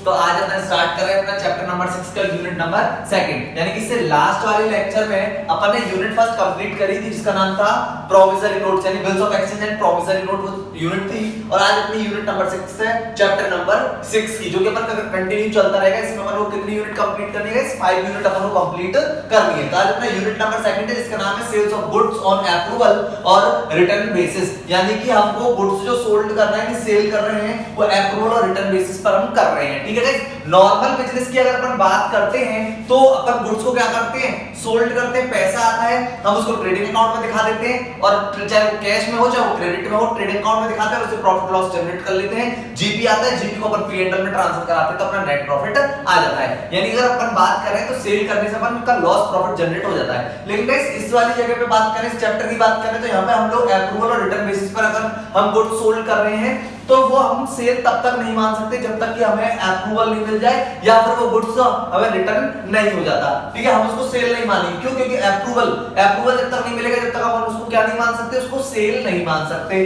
तो आज अपन स्टार्ट कर रहे हैं अपना चैप्टर नंबर 6 का यूनिट नंबर 2, यानी कि इससे लास्ट वाले लेक्चर में अपन ने यूनिट फर्स्ट कंप्लीट करी थी जिसका नाम था प्रोविजरी नोट्स यानी bills of exchange and promissory note unit थी। और आज अपनी यूनिट नंबर 6 है चैप्टर नंबर 6 की, जो कि अपन का कंटिन्यू चलता रहेगा। इसमें अपन को कितनी यूनिट कंप्लीट करनी है? 5 यूनिट अपन को कंप्लीट करनी है। तो आज अपना यूनिट नंबर 2 है जिसका नाम है sales of goods on approval और रिटर्न बेसिस, यानी कि हमको गुड्स जो सोल्ड करना है कि सेल कर रहे हैं वो अप्रूवल और रिटर्न बेसिस पर हम कर रहे हैं। ठीक है गाइस, नॉर्मल बिजनेस की अगर अपन बात करते हैं तो अपन गुड्स को क्या करते हैं? सोल्ड करते हैं, पैसा आता है, हम उसको ट्रेडिंग अकाउंट में दिखा देते हैं और चाहे कैश में हो चाहे क्रेडिट में हो, ट्रेडिंग अकाउंट में दिखाते हैं और उससे प्रॉफिट लॉस जनरेट कर लेते हैं। जीपी आता है, जीपी को अपन पी&एल में ट्रांसफर कराते हैं तो अपना नेट प्रॉफिट आ जाता है। यानी अगर अपन बात करें तो सेल करने से अपन का लॉस प्रॉफिट जनरेट हो जाता है। लेकिन गाइस इस वाली जगह पे बात करें, इस चैप्टर की बात करें तो यहाँ पे हम लोग अप्रूवल और रिटर्न बेसिस पर अगर हम गुड्स सोल्ड कर रहे हैं तो वो हम सेल तब तक नहीं मान सकते जब तक कि हमें अप्रूवल नहीं मिल जाए या फिर वो गुड्स हमें रिटर्न नहीं हो जाता। ठीक है, हम उसको सेल नहीं मानेंगे। क्यों? क्योंकि अप्रूवल जब तक नहीं मिलेगा जब तक हम उसको क्या नहीं मान सकते? उसको सेल नहीं मान सकते।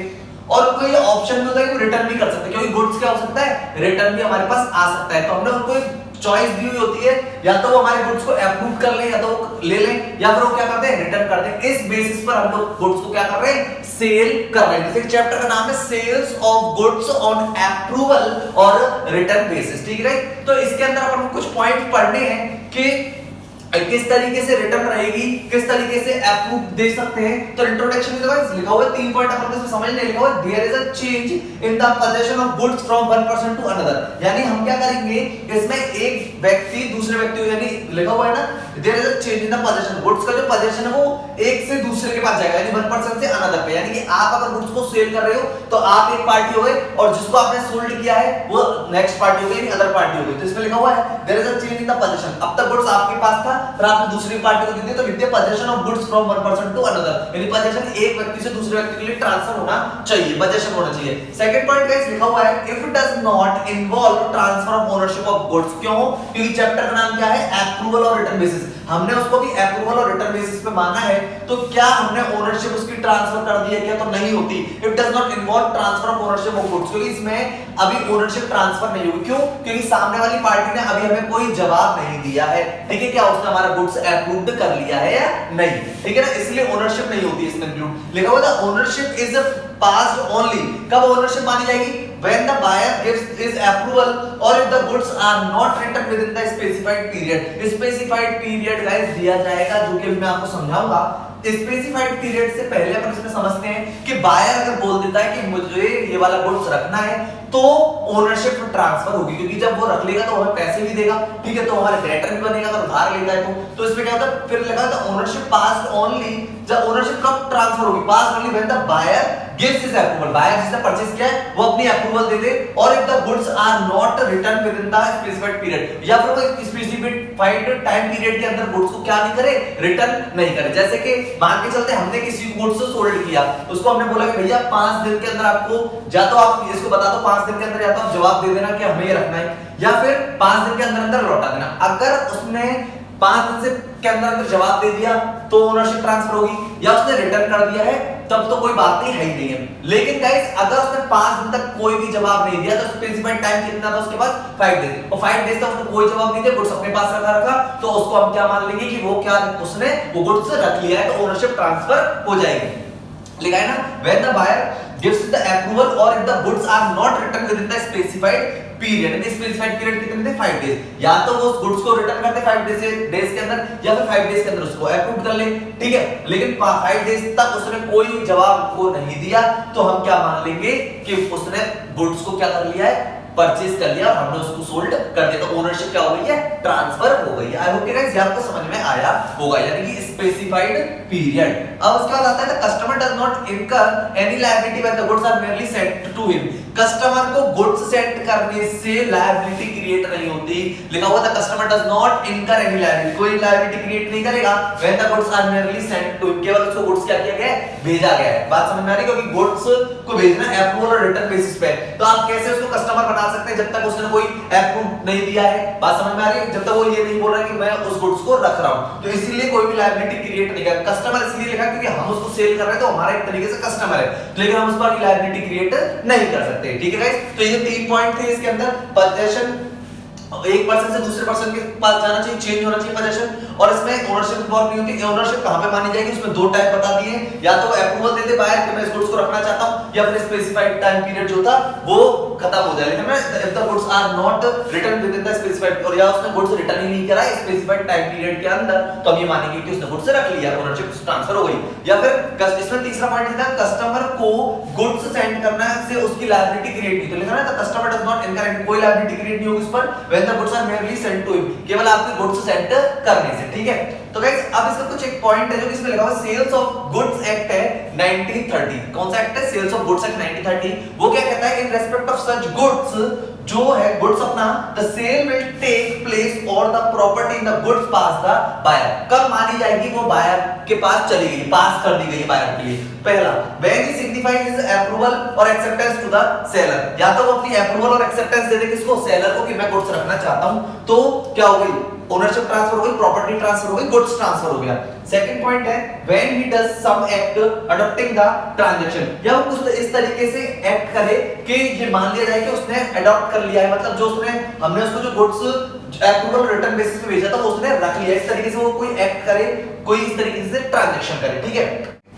और उनको ये ऑप्शन भी होता है कि रिटर्न भी कर सकते हैं, क्योंकि गुड्स क्या हो सकता है? रिटर्न भी हमारे पास आ सकता है। तो हमने उनको चॉइस दी हुई होती है, या तो वो हमारे गुड्स को अप्रूव कर लें या तो वो ले लें या फिर वो क्या करते हैं? रिटर्न कर दें। इस बेसिस पर हम लोग गुड्स को क्या कर रहे हैं? सेल कर रहे हैं। जैसे चैप्टर का नाम है sales of goods on approval और रिटर्न बेसिस। ठीक है, तो इसके अंदर अपन कुछ पॉइंट पढ़ने हैं कि किस तरीके से रिटर्न रहेगी, किस तरीके से अप्रूव दे सकते हैं। तो इंट्रोडक्शन में लिखा हुआ है 3 पॉइंट, अपन को इसमें समझने लिखा हुआ है there is a change in the position of goods from one person to another. यानी हम क्या करेंगे, इसमें एक व्यक्ति दूसरे व्यक्ति को, यानी लिखा हुआ है ना there is a change in the position, goods का जो पोजीशन है वो एक से दूसरे के पास जाएगा, यानी वन पर्सन से अनदर पे। यानी कि आप अगर गुड्स को सेल कर रहे हो तो आप एक पार्टी हो गए और जिसको आपने सोल्ड किया है वो नेक्स्ट पार्टी हो गई, अदर पार्टी हो गई। तो इसमें लिखा हुआ है there is a change in the position. अब तक गुड्स आपके पास था फिर आपने दूसरी पार्टी को दे दिया, तो लिखते हैं position of goods from one person to another, यानी पोजीशन एक व्यक्ति से दूसरे व्यक्ति के लिए ट्रांसफर होना चाहिए, पोजीशन होना चाहिए। सेकंड पॉइंट गाइस लिखा हुआ है if it does not involve transfer of ownership of goods. क्यों? क्योंकि चैप्टर का नाम क्या है? अप्रूवल और रिटर्न बेसिस। हमने उसको भी अप्रूवल और रिटर्न बेसिस पे माना है, तो क्या हमने ओनरशिप उसकी ट्रांसफर कर दी है क्या? तो नहीं होती। If does not involve transfer of ownership of goods, क्योंकि इसमें अभी ओनरशिप ट्रांसफर नहीं होगी। क्यों? क्योंकि सामने वाली पार्टी ने अभी हमें कोई जवाब नहीं दिया है। ठीक है, क्या उसने हमारा गुड्स अप्रूव्ड कर लिया है या नहीं? ठीक है ना, इसलिए ओनरशिप नहीं होती इसमें इंक्लूड। लिखा हुआ था ओनरशिप इज passed only। कब ओनरशिप मानी जाएगी? when the buyer gives his approval or if the goods are not returned within the specified period। specified period guys दिया जाएगा, जो कि मैं आपको समझाऊंगा। स्पेसिफाइड पीरियड से पहले अपन इसमें समझते हैं कि बायर अगर बोल देता है कि मुझे ये वाला गुड्स रखना है तो ओनरशिप ट्रांसफर होगी, क्योंकि जब वो रख लेगा तो हमें पैसे भी देगा। ठीक है, तो हमारे क्रेडिटर भी बनेगा अगर उधार लेता है तो इसमें क्या होता है? फिर लगा था ओनरशिप पास्ड ओनली, जब ओनरशिप कब ट्रांसफर होगी? Passed only when the buyer gives his approval. Buyer जिसने परचेज किया है वो अपनी अप्रूवल दे दे, और if the goods are not return within the specified period, या फिर वो स्पेसिफाइड टाइम पीरियड के अंदर गुड्स को क्या नहीं करे? रिटर्न नहीं करे। जैसे कि मान के चलते हमने किसी गुड्स को सोल्ड किया, उसको हमने बोला कि भैया 5 दिन के अंदर आपको, या तो आप इसको बता दो 5 दिन के अंदर, या तो आप जवाब दे देना कि हमें ये रखना है, या फिर 5 दिन के अंदर अंदर लौटा देना। अगर उसने 5 दिन से के अंदर अंदर जवाब दे दिया तो ओनरशिप ट्रांसफर होगी, या उसने रिटर्न कर दिया है तब तो कोई बात नहीं है ही नहीं है। लेकिन गाइस अगर उसने 5 दिन तक कोई भी जवाब नहीं दिया तो स्पेसिफाइड टाइम कितना था उसके पास? 5 डेज, और 5 डेज तक उसने कोई जवाब नहीं दिया, गुड्स अपने पास रखा, तो उसको हम क्या मान लेंगे कि वो क्या उसने वो गुड्स रख लिया है, तो ओनरशिप ट्रांसफर हो जाएगी। लिखा है ना when the buyer gives the approval or if the goods are not returned within the specified period। यानी स्पेसिफाइड पीरियड कितने थे? 5 डेज। या तो वो उस गुड्स को रिटर्न करते 5 डेज के अंदर, या फिर 5 डेज के अंदर उसको अप्रूव कर ले। ठीक है, लेकिन 5 डेज तक उसने कोई जवाब को नहीं दिया तो हम क्या मान लेंगे कि उसने गुड्स को क्या कर लिया है? परचेज कर लिया और हमने उसको सोल्ड कर दिया, तो ओनरशिप क्या हो गई है? ट्रांसफर हो गई है। आई होप गाइस ये आपको समझ में आया होगा, यानी कि स्पेसिफाइड पीरियड। अब उसके बाद आता है the customer does not incur any liability when the goods are merely sent to him. Customer को गुड्स सेंड करने से लायबिलिटी क्रिएट नहीं होती। लिखा हुआ था customer does not incur any liability, कोई लायबिलिटी क्रिएट नहीं करेगा when the goods are merely sent to him. केवल उसको गुड्स क्या किया गया है? भेजा गया है। बात समझ में आ रही है? क्योंकि गुड्स को भेजना अप्रूवल और रिटर्न बेसिस पे, तो आप कैसे उसको कस्टमर बना सकते हैं जब तक उसने कोई अप्रूव नहीं दिया है? बात समझ में आ रही है? जब तक वो ये नहीं बोल रहा है कि मैं उस गुड्स को रख रहा हूं, तो इसीलिए कोई भी लायबिलिटी क्रिएट नहीं कर। कस्टमर इसलिए लिखा क्योंकि हम उसको सेल कर रहे हैं तो हमारा एक तरीके से कस्टमर है, लेकिन हम उस पर लायबिलिटी क्रिएट नहीं कर सकते। ठीक है गाइस, तो ये 3 पॉइंट थे इसके अंदर। पोजीशन एक पर्सन से दूसरे पर्सन के पास जाना चाहिए, चेंज होना चाहिए पोजीशन, और इसमें ओनरशिप इन्वॉल्व नहीं होती। ओनरशिप कहां पे मानी जाएगी, उसमें दो टाइप बता दिए, या तो अप्रूवल दे दे बायर कि मैं इस गुड्स को रखना चाहता हूं, या फिर स्पेसिफाइड टाइम पीरियड जो था वो खत्म हो जाए, लेकिन if the goods are not return within the specified, और या उसने गुड्स रिटर्न ही नहीं करा स्पेसिफाइड टाइम पीरियड के अंदर, तो हम ये मानेंगे कि उसने गुड्स रख लिया, ओनरशिप ट्रांसफर हो गई। या फिर इसमें तीसरा पॉइंट था कस्टमर को गुड्स सेंड करना से उसकी लायबिलिटी क्रिएट नहीं, तो लिखा है कस्टमर डज नॉट इनकरेक्ट, कोई लायबिलिटी क्रिएट नहीं होगी इस पर when the goods are merely sent to him, केवल आपके गुड्स सेंड करने से, ठीक है। तो गाइस अब इसका कुछ एक पॉइंट है जो इसमें लिखा हुआ सेल्स ऑफ गुड्स एक्ट है 1930, कौन सा एक्ट है, सेल्स ऑफ गुड्स एक्ट 1930। वो क्या कहता है, in respect of such goods, जो है गुड्स अपना, the sale will take place और the property in the goods pass the buyer, कब मानी जाएगी, वो बायर के पास चली गई, पास कर दी गई बायर के लिए। पहला, when he signifies his approval और एक्सेप्टेंस टू द सेलर, या तो वो अपनी अप्रूवल और एक्सेप्टेंस दे दे किसको, सेलर को, कि मैं गुड्स रखना चाहता हूं, तो क्या हो गई, ओनरशिप ट्रांसफर हो गई, प्रॉपर्टी ट्रांसफर हो गई, गुड्स ट्रांसफर हो गया। सेकंड पॉइंट है when he does some act adopting the transaction, या वो कुछ इस तरीके से एक्ट करे कि ये मान लिया जाए कि उसने अडॉप्ट कर लिया है, मतलब जो उसने, हमने उसको जो गुड्स अप्रूवल रिटर्न बेसिस पे भेजा था वो उसने रख लिया, इस तरीके से वो कोई एक्ट करे, कोई इस तरीके से ट्रांजैक्शन करे, ठीक है।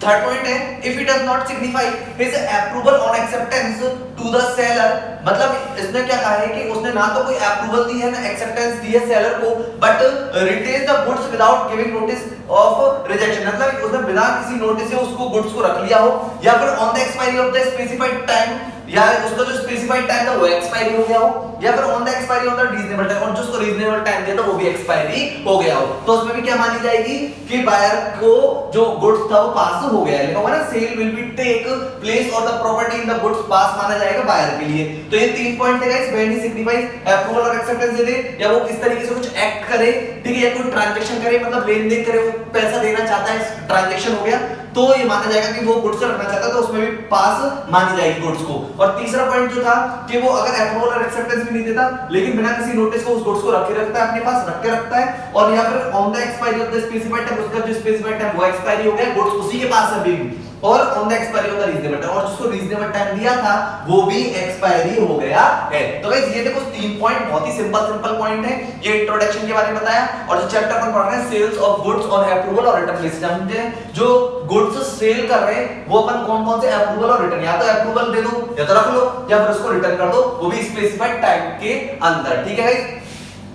थर्ड पॉइंट है if it does not signify his approval on acceptance to the seller, मतलब इसने क्या कहा है कि उसने ना तो कोई अप्रूवल दी है ना एक्सेप्टेंस दी है सेलर को, but retain the goods without giving notice of rejection, मतलब उसने बिना किसी नोटिस से उसको गुड्स को रख लिया हो, या फिर on the expiry of the specified time, या उसका जो स्पेसिफाइड टाइम था वो एक्सपायरी हो गया हो, या फिर on the expiry of the reasonable time, और जो उसको रीजनेबल टाइम दिया था वो भी एक्सपायरी हो गया हो, तो उसमें भी क्या मानी जाएगी कि बायर को जो गुड्स था वो पास हो गया है, लिखा हुआ है ना sale will be take place और the property in the goods pass माना जाएगा बायर के लिए। तो ये तीन पॉइंट है guys, when he signifies approval और एक्सेप्टेंस दे दे, या वो इस तरीके से कुछ एक्ट करे, ठीक है, या कोई ट्रांजैक्शन करे, मतलब लेन देन करे, वो पैसा देना चाहता है, ट्रांजैक्शन हो गया, तो ये माना जाएगा कि वो गुड्स रखना चाहता है, तो उसमें भी पास मानी जाएगी गुड्स को। और तीसरा पॉइंट जो था कि वो अगर अप्रूवल और एक्सेप्टेंस भी नहीं देता, लेकिन बिना किसी नोटिस को उस गुड्स को रखे रखता है, अपने पास रख के रखता है, और या फिर on the expiry of the specified time, उसका जो स्पेसिफाइड टाइम वो एक्सपायरी हो गया, गुड्स उसी के पास है अभी भी, और on the expiry of the reasonable time, और जिसको रीजनेबल टाइम दिया था वो भी एक्सपायरी हो गया है। तो गाइस ये देखो तीन पॉइंट, बहुत ही सिंपल पॉइंट है, ये इंट्रोडक्शन के बारे में बताया, और जो चैप्टर अपन पढ़ रहे हैं sales of goods on approval और रिटर्न बेसिस, हम जो गुड्स सेल कर रहे हैं वो अपन कौन-कौन से अप्रूवल और रिटर्न, या तो अप्रूवल दे दो या तो रख लो, या फिर उसको रिटर्न कर दो, वो भी स्पेसिफाइड टाइम के अंदर, ठीक है गाइस।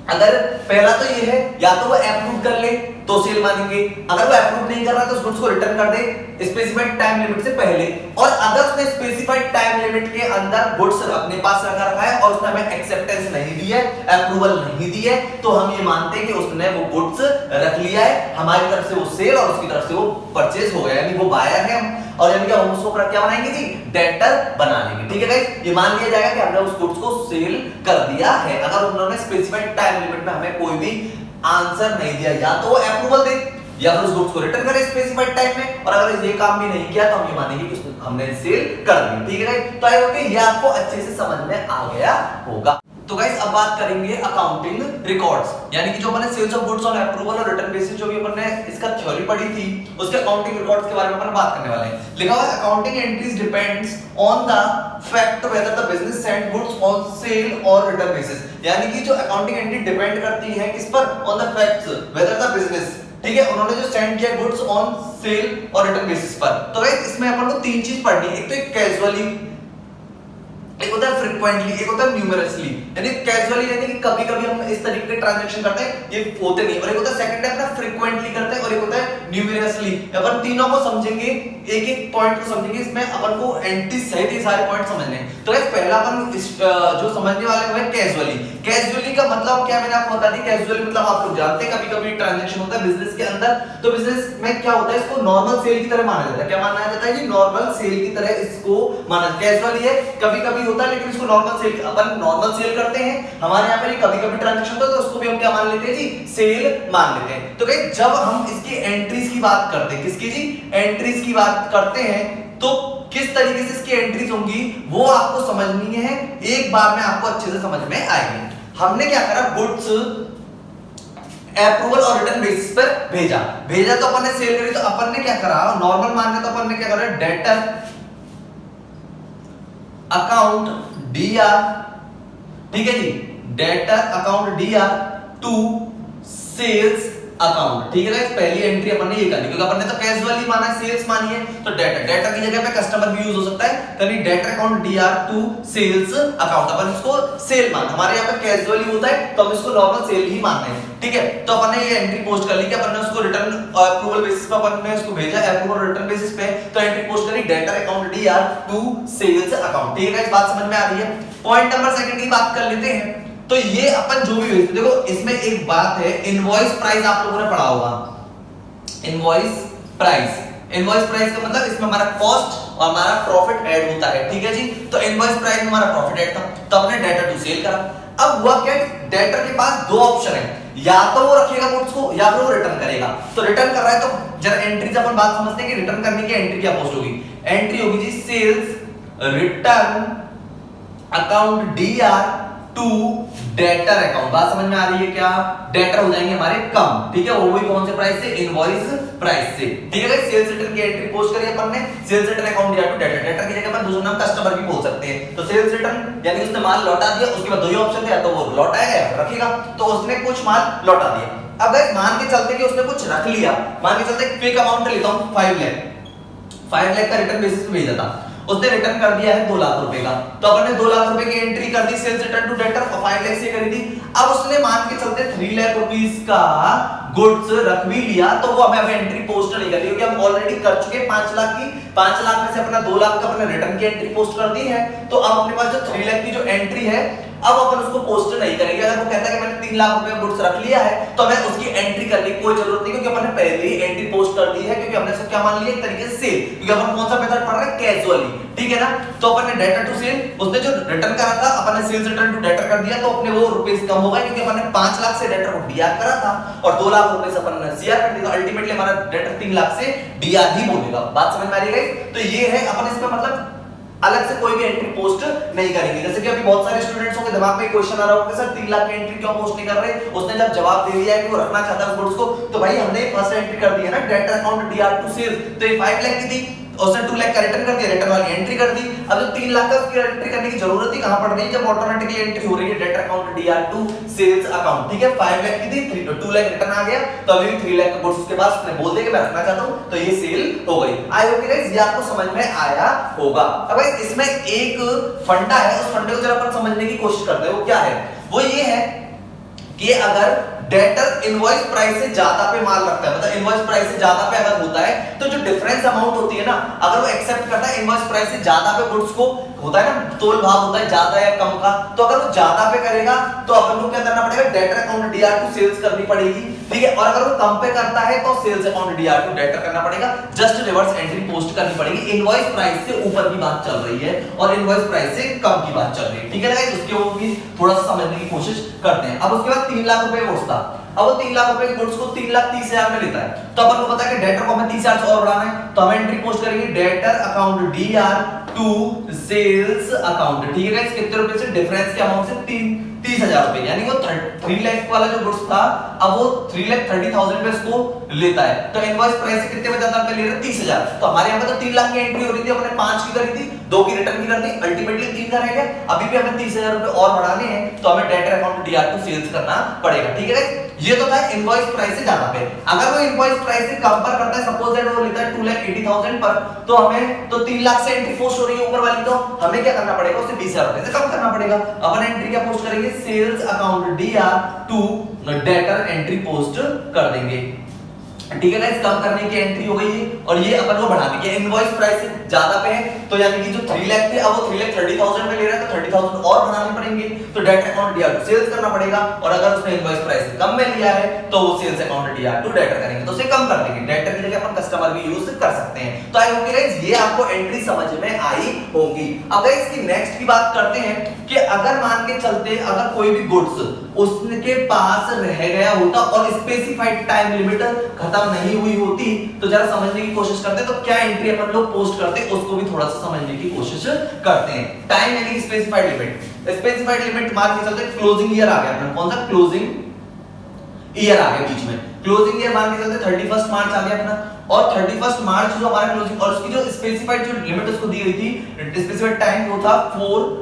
अगर पहला तो ये है, या तो वो अप्रूव कर ले तो सेल मानेंगे, अगर वो अप्रूव नहीं कर रहा तो उस गुड्स को रिटर्न कर दे स्पेसिफाइड टाइम लिमिट से पहले, और अगर उसने स्पेसिफाइड टाइम लिमिट के अंदर गुड्स अपने पास रखा है और उसने हमें एक्सेप्टेंस नहीं दी है, अप्रूवल नहीं दी है, तो हम ये मानते हैं कि उसने वो गुड्स रख लिया है, हमारी तरफ से वो सेल और उसकी तरफ से वो परचेज हो गया, यानी वो बायर है, और यानी कि हम उसको क्या बनाएंगे जी, डेटर बना लेंगे, ठीक है गाइस। ये मान लिया जाएगा कि हमने उस गुड्स को सेल कर दिया है, अगर उन्होंने स्पेसिफाइड टाइम लिमिट में हमें कोई भी आंसर नहीं दिया, या तो वो अप्रूवल दे या फिर उस गुड्स को रिटर्न करे स्पेसिफाइड टाइम में, और अगर ये काम भी नहीं किया तो हम ये मानेंगे कि हमने सेल कर दी, ठीक है गाइस। तो आई होप कि ये आपको अच्छे से समझ में आ गया होगा। तो गाइस अब बात करेंगे अकाउंटिंग रिकॉर्ड्स, यानी कि जो अपने sales of goods on approval और रिटर्न बेसिस जो भी अपन ने इसका थ्योरी पढ़ी थी, उसके अकाउंटिंग रिकॉर्ड्स के बारे में अपन बात करने वाले हैं। लिखा हुआ है accounting entries depends on the fact whether the business send goods on sale और रिटर्न बेसिस, यानी कि जो अकाउंटिंग एंट्री डिपेंड करती है किस पर, on the facts whether the business, ठीक है, उन्होंने जो सेंड किया गुड्स ऑन सेल और रिटर्न बेसिस पर। तो गाइस इसमें अपन को तीन चीज पढ़नी है, एक तो कैजुअली, एक होता है फ्रीक्वेंटली, एक होता है न्यूमरसली, यानी कैजुअली यानी कि कभी-कभी हम इस तरीके के ट्रांजैक्शन करते हैं, ये होते नहीं, और एक होता है सेकंड टाइप ना फ्रीक्वेंटली करते हैं, और एक होता है न्यूमरसली। अपन तीनों को समझेंगे, एक-एक पॉइंट को समझेंगे, इसमें अपन को एंट्री सहित ये सारे पॉइंट समझने हैं। तो गाइस पहला अपन जो समझने वाले हैं वो कैजुअली। कैजुअली का मतलब क्या, मैंने आपको बता दी, कैजुअली मतलब आप लोग जानते हैं कभी-कभी ट्रांजैक्शन होता है बिजनेस के अंदर, तो बिजनेस में क्या होता है, इसको नॉर्मल सेल की तरह माना जाता है। क्या माना जाता है जी, नॉर्मल सेल की तरह इसको माना। कैजुअली है, कभी-कभी होता है, लेकिन इसको नॉर्मल सेल, अपन नॉर्मल सेल करते हैं, हमारे यहाँ पे कभी-कभी ट्रांजैक्शन होता है तो उसको भी हम क्या मान लेते हैं जी, सेल मान लेते हैं। तो गाइस जब हम इसकी एंट्रीज की बात करते हैं, किसकी जी, एंट्रीज की बात करते हैं, तो किस तरीके से इसकी एंट्रीज होंगी वो आपको समझनी है, एक बार में आपको अच्छे से समझ में आएगी। हमने क्या करा, गुड्स अप्रूवल और रिटर्न बेसिस पर भेजा तो अपन ने सेल करी, तो अपन ने क्या करा, नॉर्मल मानने तो अपन ने क्या करा, डेटर अकाउंट DR, ठीक है जी, debtor account DR to sales account. ठीक है गाइस, पहली एंट्री अपन ने ये करनी, क्योंकि अपन ने तो कैजुअली माना है, सेल्स मानी है, तो डेटर की जगह पे कस्टमर भी यूज हो सकता है, यानी debtor account DR to sales account. अपन इसको सेल मान, हमारे यहाँ पे कैजुअली होता है तो हम इसको नॉर्मल सेल ही मानते हैं। ठीक है, तो अपन ने ये एंट्री पोस्ट कर ली कि अपन ने उसको रिटर्न अप्रूवल बेसिस पे अपन ने उसको भेजा, अप्रूवल रिटर्न बेसिस पे, तो एंट्री पोस्ट करी debtor account DR to sales account. ठीक है गाइस, बात समझ में आ रही है। पॉइंट नंबर सेकंड की बात कर लेते हैं। तो ये अपन जो भी भेजते, देखो इसमें एक बात है, इनवॉइस प्राइस आप लोगों ने पढ़ा होगा। इनवॉइस प्राइस, इनवॉइस प्राइस का मतलब इसमें हमारा कॉस्ट और हमारा प्रॉफिट ऐड होता है। ठीक है जी, तो इनवॉइस प्राइस में हमारा प्रॉफिट ऐड था, तो हमने डेटर टू सेल करा। अब हुआ क्या, डेटर के पास दो ऑप्शन है, या तो वो रखेगा गुड्स को या फिर वो रिटर्न करेगा। तो रिटर्न कर रहा है, तो जरा एंट्री से अपन बात समझते हैं कि रिटर्न करने की एंट्री क्या पोस्ट होगी। एंट्री होगी जी sales return account DR to debtor account. बात समझ में आ रही है क्या, डेटर हो जाएंगे हमारे कम। ठीक है, वो भी कौन से प्राइस से, इनवॉइस प्राइस से। ठीक है, सेल्स रिटर्न की एंट्री पोस्ट करी अपन ने, sales return account DR to debtor. Debtor की जगह अपन दूसरा नाम कस्टमर भी बोल सकते हैं। तो सेल्स रिटर्न यानी उसने माल लौटा दिया, उसके बाद दो ही ऑप्शन थे, या तो वो लौटाएगा या फिर रखेगा, तो उसने कुछ माल लौटा दिया। अब मान के चलते कि उसने कुछ रख लिया, मान के चलते फिक अमाउंट लेता हूं 5 लाख का रिटर्न बेसिस पे भेजा था, उसने रिटर्न कर दिया है 2 लाख रुपए का, तो अपन ने 2 लाख रुपए की एंट्री कर दी सेल्स रिटर्न टू डेटर और 5 लाख से करी थी। अब उसने मान के चलते 3 लाख रुपीस का गुड्स रख भी लिया, तो वो हमें एंट्री पोस्ट नहीं करनी, क्योंकि हम ऑलरेडी कर चुके 5 लाख की, 5 लाख में से अपना 2 लाख का अपने रिटर्न की एंट्री पोस्ट कर दी है। तो अब अपने पास जो 3 लाख की जो एंट्री है, अब अपन उसको पोस्ट नहीं करेंगे। अगर वो कहता है कि मैंने 3 लाख रुपए गुड्स रख लिया है, तो हमें उसकी एंट्री करने की कोई जरूरत नहीं, क्योंकि अपन ने पहले ही एंट्री पोस्ट कर दी है, क्योंकि हमने इसको क्या मान लिया, एक तरीके से सेल, क्योंकि अपन कौन सा मेथड पढ़ रहे हैं, कैजुअली। ठीक है ना, तो अपन ने डेटर टू सेल, उसने जो रिटर्न करा था अपन ने सेल्स रिटर्न टू डेटर कर दिया, तो अपने वो रुपीस कम हो गए, क्योंकि अपन ने 5 लाख से डेटर को DR करा था और 2 लाख रुपए से अपन ने CR कर दिया, तो अल्टीमेटली हमारा डेटर 3 लाख से DR ही बोलेगा। बात समझ में आ रही है? तो ये है अपन इसका मतलब अलग से कोई भी एंट्री पोस्ट नहीं करेंगे। जैसे कि अभी बहुत सारे स्टूडेंट्स के दिमाग में क्वेश्चन आ रहा होगा, सर 3 लाख की एंट्री क्यों पोस्ट नहीं कर रहे? उसने जब जवाब दे दिया है कि वो रखना चाहता है उस गुड्स को, तो भाई हमने फर्स्ट एंट्री कर दी है ना, debtor account DR to sales, तो ये 5 लाख की थी, उसने 2 लाख का रिटर्न कर दिया, रिटर्न वाली एंट्री कर दी। अब जो 3 लाख का उसकी एंट्री करने की जरूरत ही कहां पड़ रही है, जब ऑटोमेटिकली एंट्री हो रही है debtor account DR to sales account. ठीक है, 5 लाख की थी, 2 लाख रिटर्न आ गया, तो अभी भी 3 लाख का गुड्स उसके पास, उसने बोल दिया कि मैं रखना चाहता हूं, तो ये सेल हो गई। आई होप गाइस ये आपको समझ में आया होगा। अब गाइस इसमें एक फंडा है, उस फंडे को जरा अपन समझने की कोशिश करते हैं। वो क्या है, वो ये है कि अगर डेटर इनवॉइस प्राइस से ज्यादा पे माल रखता है, मतलब इनवॉइस प्राइस से ज्यादा पे अगर होता है, तो जो डिफरेंस अमाउंट होती है ना, अगर वो एक्सेप्ट करता है इनवॉइस प्राइस से ज्यादा पे गुड्स को, होता है ना तोल भाव होता है ज्यादा या कम का, तो अगर वो ज्यादा पे करेगा तो अपन को क्या करना पड़ेगा, debtor account DR to sales करनी पड़ेगी। ठीक है, और अगर वो कम पे करता है तो sales account DR to debtor करना पड़ेगा, जस्ट रिवर्स एंट्री पोस्ट करनी पड़ेगी। इनवॉइस प्राइस से ऊपर की बात चल रही है और इनवॉइस प्राइस से कम की बात चल रही है। ठीक है गाइस, उसके वो भी थोड़ा सा समझने की कोशिश करते हैं। अब उसके बाद 3 लाख रुपए गुड्स था, अब वो 3 लाख रुपए के गुड्स को 3,30,000 में लेता है, तो अपन को पता है कि डेटर को हमें 30,000 से और बढ़ाना है, तो हम एंट्री पोस्ट करेंगे debtor account DR to sales account. ठीक है गाइस, कितने रुपए से, डिफरेंस के अमाउंट से 30,000 रुपए, यानी वो 3 लाख वाला जो गुड्स था, अब वो 3,30,000 पे इसको लेता है, तो इनवॉइस प्राइस से कितने में ज्यादा पे ले रहा है, 30,000। तो हमारे यहाँ पे तो 3 लाख की एंट्री हो रही थी, अपने 5 की करी थी, 2 की रिटर्न की कर दी, अल्टीमेटली 3 का रह गया। अभी भी हमें 30,000 रुपए और बढ़ाने हैं, तो हमें debtor account DR to sales करना पड़ेगा। ठीक है गाइस, ये तो था इनवॉइस प्राइस से ज्यादा पे। अगर वो इनवॉइस प्राइस से कम पर करता है, सपोज दैट वो लेता है 2,80,000 पर, तो हमें तो 3 लाख से एंट्री पोस्ट हो रही है ऊपर वाली, तो हमें क्या करना पड़ेगा, उसे 20,000 रुपए से कम करना पड़ेगा। अपन एंट्री क्या पोस्ट करेंगे, sales account DR to debtor entry post कर देंगे। ठीक है गाइस, कम करने की एंट्री हो गई है और ये अपन को बढ़ाने की, इनवॉइस प्राइस से ज्यादा पे है, तो यानी कि जो 3 लाख थे अब वो 3,30,000 पे ले रहा है, तो 30,000 और बढ़ाने पड़ेंगे, तो debtor account DR to sales करना पड़ेगा। और अगर उसने इनवॉइस प्राइस से कम में लिया है, तो वो sales account DR to debtor करेंगे, तो उसे कम कर देंगे, डेटर की जगह अपन कस्टमर भी यूज कर सकते हैं। तो आई होप गाइस ये आपको एंट्री समझ में आई होगी। अब गाइस की नेक्स्ट की बात करते हैं कि अगर मान के चलते अगर कोई भी गुड्स उसके पास रह गया होता और स्पेसिफाइड टाइम लिमिट खत्म नहीं हुई होती, तो जरा समझने की कोशिश करते हैं, तो क्या एंट्री अपन लोग पोस्ट करते हैं उसको भी थोड़ा सा समझने की कोशिश करते हैं। टाइम यानी कि स्पेसिफाइड लिमिट, स्पेसिफाइड लिमिट मान के चलते क्लोजिंग ईयर आ गया अपना, कौन सा क्लोजिंग ईयर आ गया बीच में, क्लोजिंग ईयर मान के चलते 31 मार्च आ गया अपना, और 31 मार्च जो हमारा क्लोजिंग, और उसकी जो स्पेसिफाइड जो लिमिट उसको दी गई थी, स्पेसिफाइड टाइम वो था 4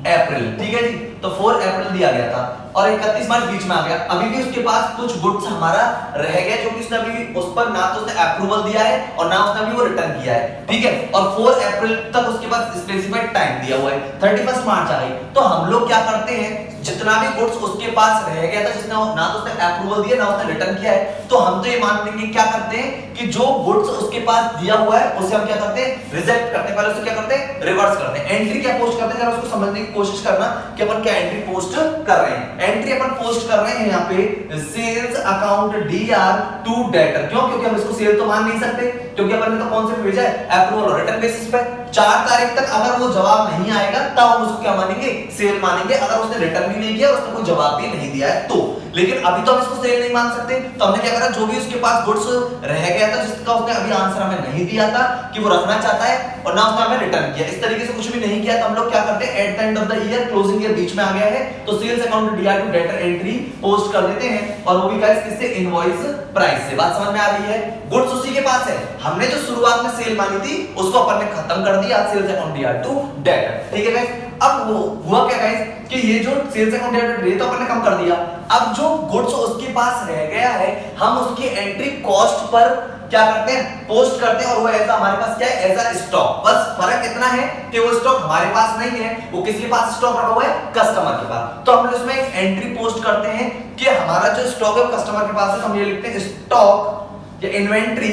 अप्रैल, ठीक है जी। तो 4 अप्रैल दिया गया था और 31 मार्च बीच में आ गया। अभी भी उसके पास कुछ गुड्स हमारा रह गया जो कि उसने अभी उस पर ना तो उसने अप्रूवल दिया है और ना उसने अभी वो रिटर्न किया है, ठीक है। और 4 अप्रैल तक उसके पास स्पेसिफाइड टाइम दिया हुआ है, 31 मार्च आ गई। तो हम लोग क्या करते हैं, जितना भी गुड्स उसके पास रह गया था, जिसने ना तो उसने अप्रूवल दिया ना उसने रिटर्न किया है, तो हम तो ये मान लेंगे क्या करते हैं कि जो गुड्स उसके पास दिया हुआ है उसे हम क्या करते हैं, रिजेक्ट करते हैं। पहले उसे क्या करते हैं, रिवर्स करते हैं। एंट्री क्या पोस्ट करते हैं, जरा उसको समझने की कोशिश करना कि अपन क्या एंट्री पोस्ट कर रहे हैं। एंट्री अपन पोस्ट कर रहे हैं यहाँ पे sales account DR to debtor. क्यों? क्योंकि हम इसको सेल तो मान नहीं सकते, क्योंकि अपन ने तो कौन से भेजा है, अप्रूवल और रिटर्न बेसिस पे। 4 तारीख तक अगर वो जवाब नहीं आएगा तब हम उसको क्या मानेंगे, सेल मानेंगे, अगर उसने रिटर्न भी नहीं किया और उसने कोई जवाब भी नहीं दिया है तो। लेकिन अभी तो हम इसको सेल नहीं मान सकते, तो हमने क्या करा, जो भी उसके पास गुड्स रह गया था जिसका उसने अभी आंसर हमें नहीं दिया था कि वो रखना चाहता है और ना उसने हमें रिटर्न किया, इस तरीके से कुछ भी नहीं किया, तो हम लोग क्या करते हैं, at the end of the year, closing year बीच में आ गया है, तो sales account DR to debtor entry post कर देते हैं, और वो भी गाइस किससे, इनवॉइस प्राइस से। बात समझ में आ रही है? गुड्स उसी के पास है, हमने जो शुरुआत में सेल मानी थी उसको अपन ने खत्म कर दिया, sales account DR to debtor, ठीक है गाइस। अब वो हुआ क्या गाइस कि ये जो sales account DR to debtor तो अपन ने कम कर दिया, अब जो गुड्स उसके पास रह गया है हम उसकी एंट्री कॉस्ट पर क्या करते हैं, पोस्ट करते हैं, और वो ऐसा हमारे पास क्या है, ऐसा स्टॉक। बस फर्क इतना है कि वो स्टॉक हमारे पास नहीं है, वो किसके पास स्टॉक रखा हुआ है, कस्टमर के पास। तो हम उसमें एक एंट्री पोस्ट करते हैं कि हमारा जो स्टॉक है कस्टमर के पास है, तो हम ये लिखते हैं स्टॉक या इन्वेंट्री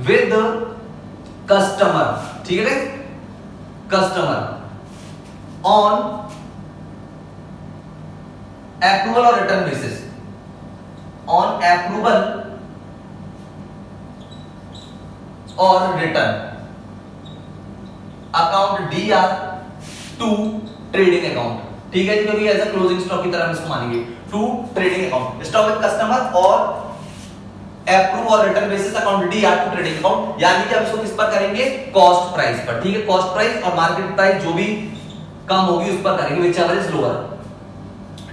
विद कस्टमर, ठीक है, कस्टमर ऑन अप्रूवल और रिटर्न बेसिस, ऑन अप्रूवल और return account DR to trading account, ठीक है जी, क्योंकि एज अ क्लोजिंग स्टॉक की तरह हम इसको मानेंगे, to trading account, stock with customer और अप्रूव और return basis account DR to trading account, यानी कि हम इसको किस पर करेंगे, कॉस्ट प्राइस पर, ठीक है। कॉस्ट प्राइस और मार्केट प्राइस जो भी कम होगी उस पर करेंगे, व्हिच एवर इज लोअर,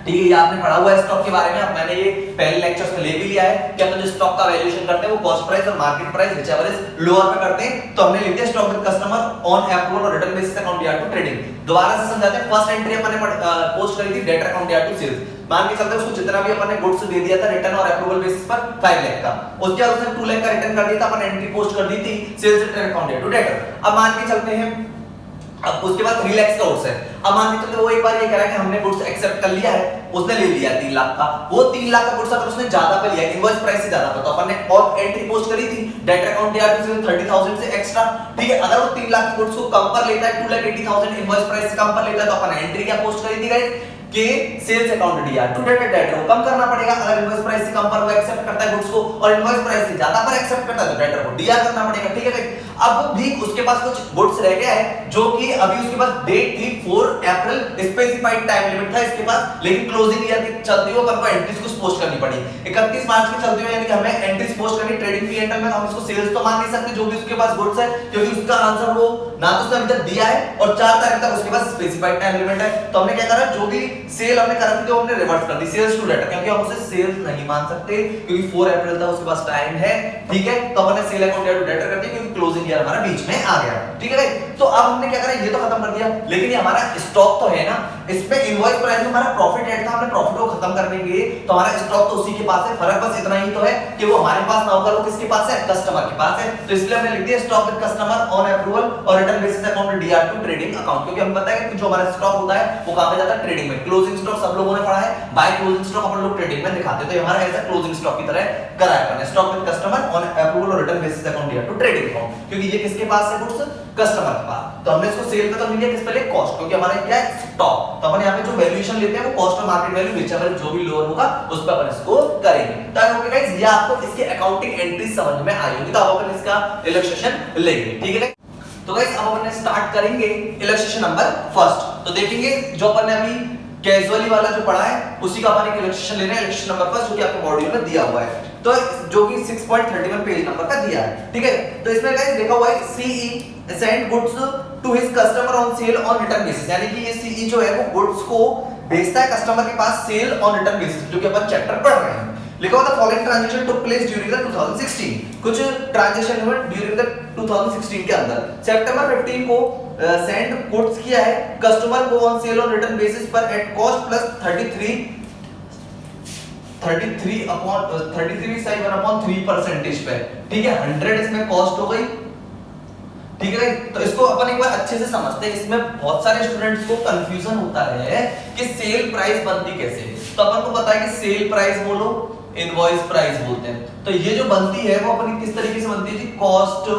ठीक है। ये आपने पढ़ा हुआ है स्टॉक के बारे में, अब मैंने ये पहले लेक्चर्स में ले भी लिया है कि अपन जो स्टॉक का वैल्यूएशन करते हैं वो कॉस्ट प्राइस और market price whichever is lower पे करते हैं। तो हमने लिख दिया stock with customer on approval और return basis account DR to trading. दोबारा से समझाते हैं, फर्स्ट एंट्री अपन ने पोस्ट करी थी debtor account DR to sales, मान के चलते उसको जितना भी अपन ने गुड्स दे दिया था रिटर्न और अप्रूवल बेसिस पर 5 लाख का, उसके बाद उसने 2 लाख का रिटर्न कर दिया था, अपन एंट्री पोस्ट कर दी थी sales return account DR to debtor. अब मान के चलते हैं, अब उसके बाद 3 लाख का गुड्स है, अब मान के चलते वो एक बार ये कह रहा है कि हमने गुड्स एक्सेप्ट कर लिया है, उसने ले लिया 3 लाख का, वो 3 लाख का गुड्स अगर उसने ज्यादा पे लिया, इनवॉइस प्राइस से ज्यादा, तो अपन ने और एंट्री पोस्ट करी थी डेटर अकाउंट डीआर टू 30,000 से एक्स्ट्रा, ठीक है। अगर वो 3 लाख के गुड्स को कम पर लेता है, 2,80,000 इनवॉइस प्राइस से कम पर लेता है, तो अपन एंट्री क्या पोस्ट करी थी गाइस कि sales account DR to debtor को कम करना पड़ेगा। अगर इनवॉइस प्राइस से कम पर वो एक्सेप्ट करता है गुड्स को और इनवॉइस प्राइस से ज्यादा पर एक्सेप्ट करता है तो डेटर को डीआर करना पड़ेगा, ठीक है। अब भी उसके पास कुछ गुड्स रह गया है जो कि अभी उसके पास डेट थी 4 अप्रैल, स्पेसिफाइड टाइम लिमिट था इसके पास, लेकिन क्लोजिंग ईयर के चलते हुए अपन को एंट्रीज को पोस्ट करनी पड़ी 31 मार्च के चलते हुए, यानी कि हमें एंट्रीज पोस्ट करनी ट्रेडिंग पीरियड में। हम इसको सेल्स तो मान नहीं सकते जो भी उसके पास गुड्स है, क्योंकि उसका आंसर वो ना तो उसने अभी तक दिया है और 4 तारीख तक उसके पास स्पेसिफाइड टाइम लिमिट है। तो हमने क्या करा, जो भी सेल हमने करा थी तो हमने रिवर्स कर दी सेल्स टू डेटर, क्योंकि हम उसे सेल्स नहीं मान सकते क्योंकि 4 अप्रैल तक उसके पास टाइम है, ठीक है। तो हमने sale account DR to debtor कर दिया क्योंकि क्लोजिंग ईयर हमारा बीच में आ गया, ठीक है भाई। तो अब हमने क्या करा, ये तो खत्म कर दिया, लेकिन ये हमारा स्टॉक तो है ना, इसमें इनवॉइस प्राइस में हमारा प्रॉफिट ऐड था, हमने प्रॉफिट को खत्म कर देंगे, तो हमारा स्टॉक तो उसी के पास है, फर्क बस इतना ही तो है कि वो हमारे पास ना होकर वो किसके पास है, कस्टमर के पास है। तो इसलिए हमने लिख दिया stock with customer on approval और return basis account DR to trading account, क्योंकि हमें पता है कि जो हमारा स्टॉक होता है वो कहां पे जाता है, ट्रेडिंग में। क्लोजिंग स्टॉक सब लोगों ने पढ़ा है, बाय क्लोजिंग स्टॉक अपन लोग ट्रेडिंग में दिखाते हैं, तो हमारा ऐसा क्लोजिंग स्टॉक की तरह करा है अपन stock with customer on approval और return basis account DR to trading account, क्योंकि ये किसके पास है गुड्स, कस्टमर के पास। तो हमने इसको सेल पे तो लिया किस पहले कॉस्ट, क्योंकि हमारा क्या है स्टॉक, तो अपन यहां पे जो वैल्यूएशन लेते हैं वो कॉस्ट और मार्केट वैल्यू व्हिचएवर जो भी लोअर होगा उस पे अपन इसको करेंगे। तो आई होप गाइस ये आपको इसके अकाउंटिंग एंट्री समझ में आई होगी, तो अब अपन इसका इलस्ट्रेशन लेंगे, ठीक है। तो गाइस अब अपन स्टार्ट करेंगे इलस्ट्रेशन नंबर फर्स्ट। तो देखेंगे जो अपन ने अभी कैजुअली वाला जो पढ़ा है उसी का अपन एक इलस्ट्रेशन ले रहे हैं, इलस्ट्रेशन नंबर फर्स्ट जो कि आपके मॉड्यूल में दिया हुआ है, तो जो कि 6.31 पेज नंबर का दिया है, ठीक है। तो इसमें गाइस लिखा हुआ है CE send goods to his customer on sale on return basis, यानी कि ये सीई जो है वो गुड्स को भेजता है कस्टमर के पास सेल ऑन रिटर्न बेसिस, जो कि अपन चैप्टर पढ़ रहे हैं। लिखा हुआ था following transaction took place during the 2016, कुछ ट्रांजैक्शन हुए ड्यूरिंग द 2016 के अंदर। सितंबर 15 को सेंड गुड्स किया है कस्टमर को on sale on return basis पर एट कॉस्ट प्लस 33.3% पे, ठीक है। 100 इसमें कॉस्ट हो गई, ठीक है। तो इसको अपन एक बार अच्छे से समझते हैं। इसमें बहुत सारे स्टूडेंट्स को कंफ्यूजन होता है कि सेल प्राइस बनती कैसे। तो अपन को पता है कि सेल प्राइस बोलो इनवॉइस प्राइस बोलते हैं। तो ये जो बनती है वो अपनी किस तरीके से बनती है जी, कॉस्ट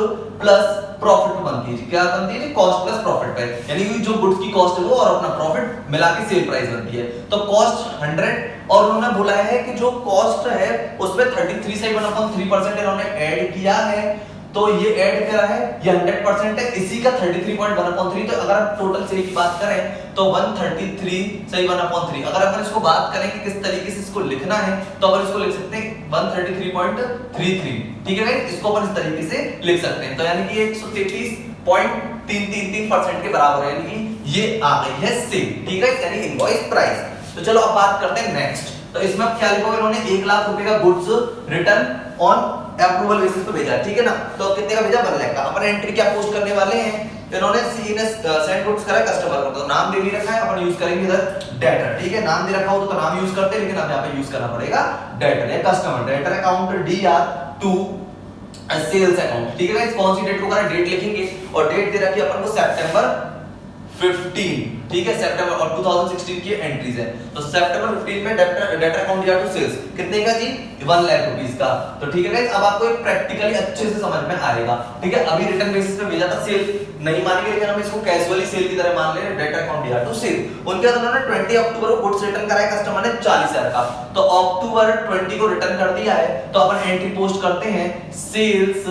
प्लस प्रॉफिट बनती है जी। क्या बनती है जी, कॉस्ट प्लस प्रॉफिट पे, यानी कि जो गुड्स की कॉस्ट है वो और अपना प्रॉफिट मिला के सेल प्राइस बनती है। तो कॉस्ट 100 और उन्होंने बोला है कि जो कॉस्ट है उसमें 33 से 1/3% इन्होंने ऐड किया है। तो ये ऐड करा है, ये 100% है, इसी का 33.1/3। तो अगर आप टोटल सेल की बात करें तो 133 से 1/3। अगर अपन इसको बात करें कि किस तरीके से इसको लिखना है तो अपन इसको लिख सकते हैं 133.33, ठीक है गाइस। इसको अपन इस तरीके से लिख सकते हैं। तो यानी कि 133.333% के बराबर है, यानी कि ये आ गई है सेल, ठीक है, यानी इनवॉइस प्राइस। तो चलो अब बात करते हैं नेक्स्ट। तो इसमें क्या लिखा हुआ, इन्होंने 1 लाख रुपए का goods return on approval basis पे भेजा, ठीक है ना। तो कितने का भेजा, 1 लाख का। अपन एंट्री क्या पोस्ट करने वाले हैं, इन्होंने सेंड गुड्स करा कस्टमर को, तो नाम दे नहीं रखा है, अपन यूज करेंगे इधर डेटर, ठीक है। नाम दे रखा हो तो नाम यूज करते हैं, लेकिन अब यहां पे यूज करना पड़ेगा डेटर या customer. Debtor account DR2 sales account, ठीक है गाइस। कौन सी डेट को करा, डेट लिखेंगे और डेट दे रखी है अपन को सितंबर 15, ठीक है। सितंबर और 2016 की एंट्रीज है। तो सितंबर 15 में डेटा अकाउंट DR2 सेल्स कितने का जी, 1 लाख रुपीस का। तो ठीक है गाइस, अब आपको एक प्रैक्टिकली अच्छे से समझ में आएगा, ठीक है। अभी रिटर्न बेसिस पे भेजा था, सेल नहीं मानेंगे, लेकिन हम इसको कैजुअली सेल की तरह मान ले रहे हैं। डेटा अकाउंट DR2 सेल, उनके बाद उन्होंने 20 अक्टूबर को गुड्स रिटर्न कराया कस्टमर ने 40,000 का। तो अक्टूबर 20 को रिटर्न कर दिया है, तो अपन एंट्री पोस्ट करते हैं सेल्स